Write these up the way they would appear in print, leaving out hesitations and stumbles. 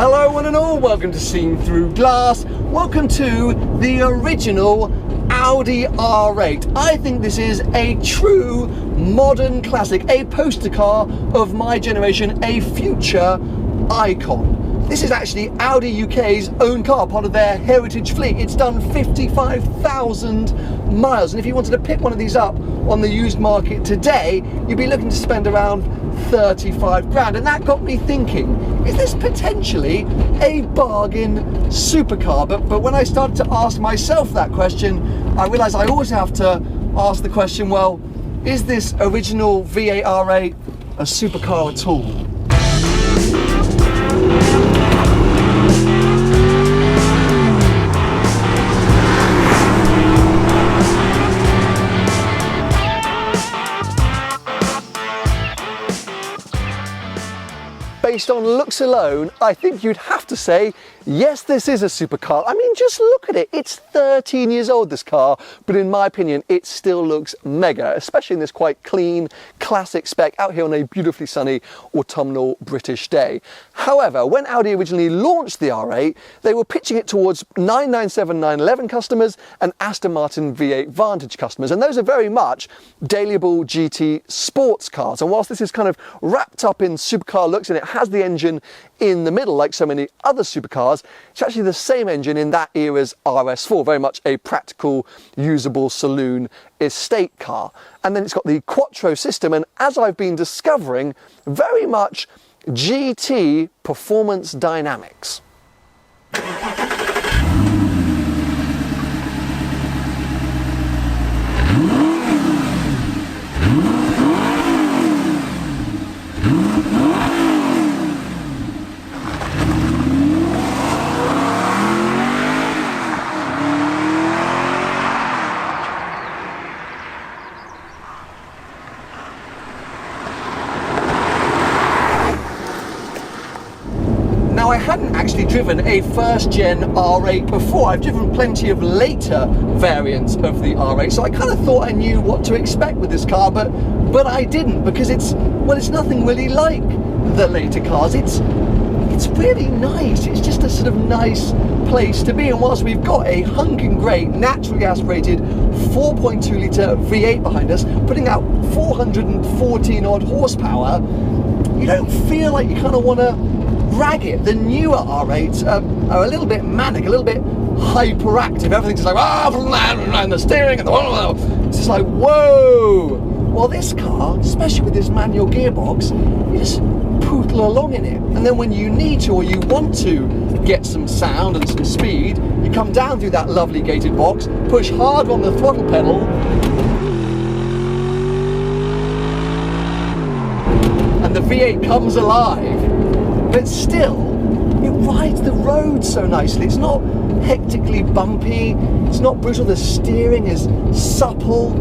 Hello one and all, welcome to Seen Through Glass. Welcome to the original Audi R8. I think this is a true modern classic, a poster car of my generation, a future icon. This is actually Audi UK's own car, part of their heritage fleet. It's done 55,000 miles, and if you wanted to pick one of these up on the used market today, you'd be looking to spend around 35 grand. And that got me thinking, is this potentially a bargain supercar? But when I started to ask myself that question, I realized I always have to ask the question, well, is this original V8 R8 a supercar at all? Based on looks alone, I think you'd have to say, yes, this is a supercar. I mean, just look at it. It's 13 years old, this car, but in my opinion, it still looks mega, especially in this quite clean, classic spec out here on a beautifully sunny autumnal British day. However, when Audi originally launched the R8, they were pitching it towards 997, 911 customers and Aston Martin V8 Vantage customers, and those are very much dailyable GT sports cars. And whilst this is kind of wrapped up in supercar looks and it has the engine in the middle like so many other supercars, it's actually the same engine in that era's RS4, very much a practical, usable saloon estate car. And then it's got the quattro system, and as I've been discovering, very much GT performance dynamics. Now, I hadn't actually driven a first-gen R8 before. I've driven plenty of later variants of the R8, so I kind of thought I knew what to expect with this car, but I didn't, because it's nothing really like the later cars. It's really nice. It's just a sort of nice place to be. And whilst we've got a hunking great naturally aspirated 4.2 litre V8 behind us, putting out 414 odd horsepower, you don't feel like you kind of want to rag it. The newer R8s are a little bit manic, a little bit hyperactive. Everything's just like, and the steering, and it's just like, whoa. Well, this car, especially with this manual gearbox, you just poodle along in it. And then when you need to, or you want to get some sound and some speed, you come down through that lovely gated box, push hard on the throttle pedal, and the V8 comes alive. But still, it rides the road so nicely. It's not hectically bumpy, it's not brutal, the steering is supple.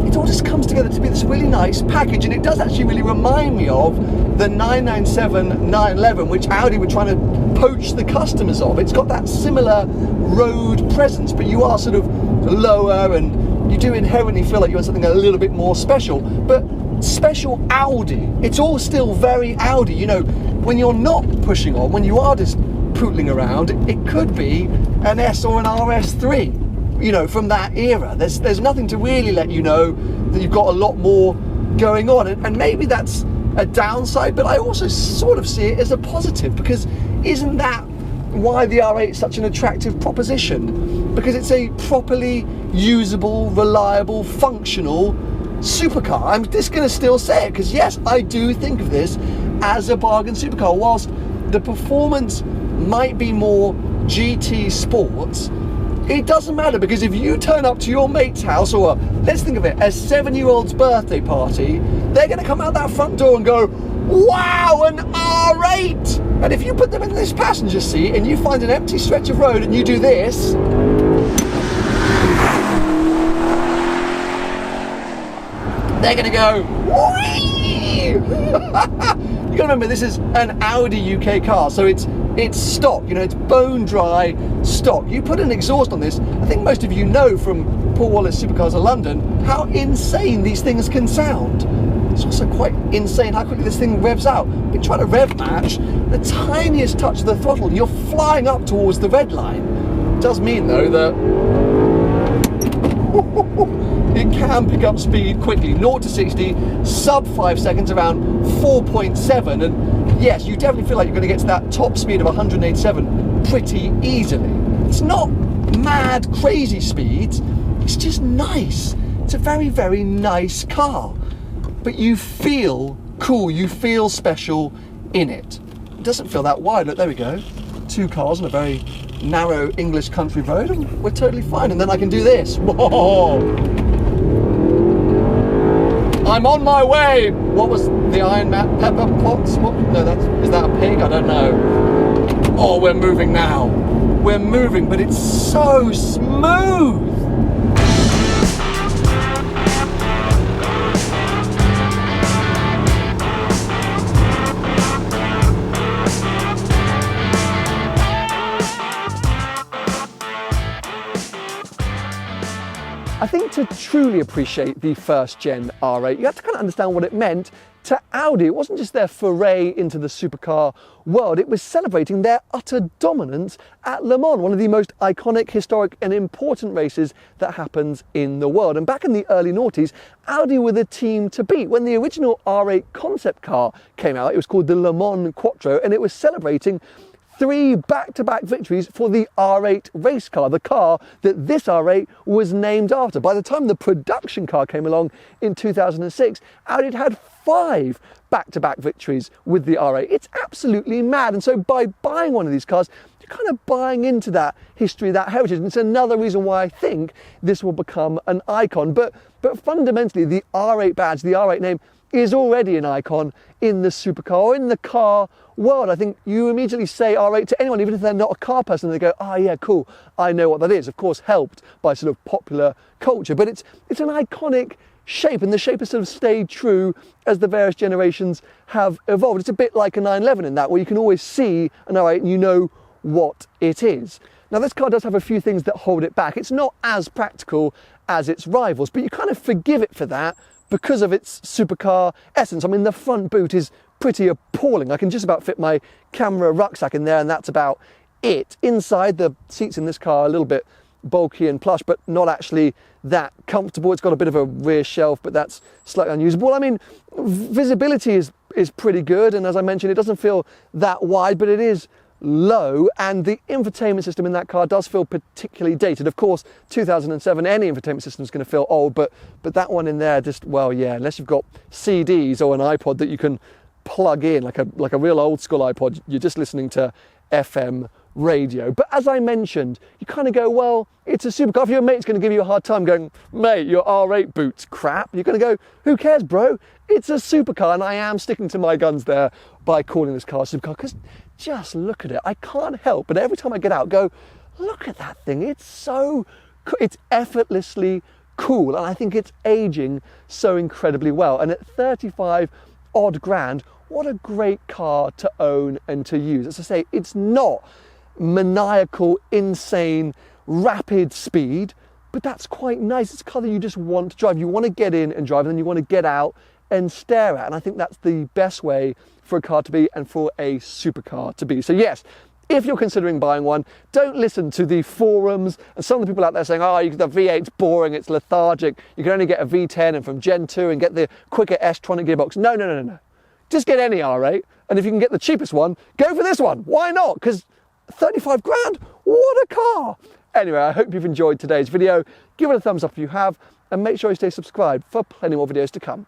It all just comes together to be this really nice package, and it does actually really remind me of the 997, 911, which Audi were trying to poach the customers of. It's got that similar road presence, but you are sort of lower, and you do inherently feel like you want something a little bit more special. But special Audi, it's all still very Audi. You know, when you're not pushing on, when you are just pootling around, it could be an S or an RS3, you know, from that era. There's nothing to really let you know that you've got a lot more going on, and maybe that's a downside, but I also sort of see it as a positive, because isn't that why the R8 is such an attractive proposition? Because it's a properly usable, reliable, functional supercar. I'm just going to still say it, because yes, I do think of this as a bargain supercar. Whilst the performance might be more GT sports, it doesn't matter, because if you turn up to your mate's house, or let's think of it, a 7-year-old's birthday party, they're going to come out that front door and go, wow, an R8! And if you put them in this passenger seat and you find an empty stretch of road and you do this, they're going to go, whee! You got to remember, this is an Audi UK car, so it's stock, you know, it's bone dry stock. You put an exhaust on this, I think most of you know from Paul Waller's Supercars of London how insane these things can sound. It's also quite insane how quickly this thing revs out. Been trying to rev match, the tiniest touch of the throttle, and you're flying up towards the red line. It does mean though that it can pick up speed quickly. 0 to 60, sub 5 seconds, around 4.7, and yes, you definitely feel like you're going to get to that top speed of 187 pretty easily. It's not mad, crazy speeds, it's just nice. It's a very, very nice car. But you feel cool, you feel special in it. It doesn't feel that wide. Look, there we go. 2 cars on a very narrow English country road, and we're totally fine. And then I can do this. Whoa! I'm on my way! What was the Iron Pepper Pots? What? No, is that a pig? I don't know. Oh, we're moving now. We're moving, but it's so smooth! I think to truly appreciate the first gen R8, you have to kind of understand what it meant to Audi. It wasn't just their foray into the supercar world, it was celebrating their utter dominance at Le Mans, one of the most iconic, historic and important races that happens in the world. And back in the early noughties, Audi were the team to beat. When the original R8 concept car came out, it was called the Le Mans Quattro, and it was celebrating 3 back-to-back victories for the R8 race car, the car that this R8 was named after. By the time the production car came along in 2006, Audi had 5 back-to-back victories with the R8. It's absolutely mad. And so by buying one of these cars, you're kind of buying into that history, that heritage. And it's another reason why I think this will become an icon. But fundamentally, the R8 badge, the R8 name, is already an icon in the supercar or in the car world. I think you immediately say R8 to anyone, even if they're not a car person, they go, oh yeah, cool, I know what that is. Of course, helped by sort of popular culture, but it's an iconic shape, and the shape has sort of stayed true as the various generations have evolved. It's a bit like a 911 in that, where you can always see an R8 and you know what it is. Now, this car does have a few things that hold it back. It's not as practical as its rivals, but you kind of forgive it for that because of its supercar essence. I mean, the front boot is pretty appalling. I can just about fit my camera rucksack in there, and that's about it. Inside, the seats in this car are a little bit bulky and plush, but not actually that comfortable. It's got a bit of a rear shelf, but that's slightly unusable. I mean, visibility is pretty good, and as I mentioned, it doesn't feel that wide, but it is low, and the infotainment system in that car does feel particularly dated. Of course, 2007, any infotainment system is going to feel old, but that one in there just, well, yeah, unless you've got CDs or an iPod that you can plug in, like a real old school iPod, you're just listening to FM radio. But as I mentioned, you kind of go, well, it's a supercar. If your mate's going to give you a hard time going, mate, your R8 boot's crap, you're going to go, who cares, bro? It's a supercar, and I am sticking to my guns there by calling this car a supercar, because just look at it. I can't help but every time I get out go, look at that thing. It's so cool. It's effortlessly cool, and I think it's aging so incredibly well. And at 35 odd grand, what a great car to own and to use. As I say, it's not maniacal, insane, rapid speed, but that's quite nice. It's a car that you just want to drive. You want to get in and drive, and then you want to get out and stare at. And I think that's the best way for a car to be and for a supercar to be. So yes, if you're considering buying one, don't listen to the forums and some of the people out there saying, oh, the V8's boring, it's lethargic, you can only get a V10 and from Gen 2 and get the quicker S-tronic gearbox. No. Just get any R8, and if you can get the cheapest one, go for this one. Why not? Because 35 grand, what a car. Anyway, I hope you've enjoyed today's video. Give it a thumbs up if you have, and make sure you stay subscribed for plenty more videos to come.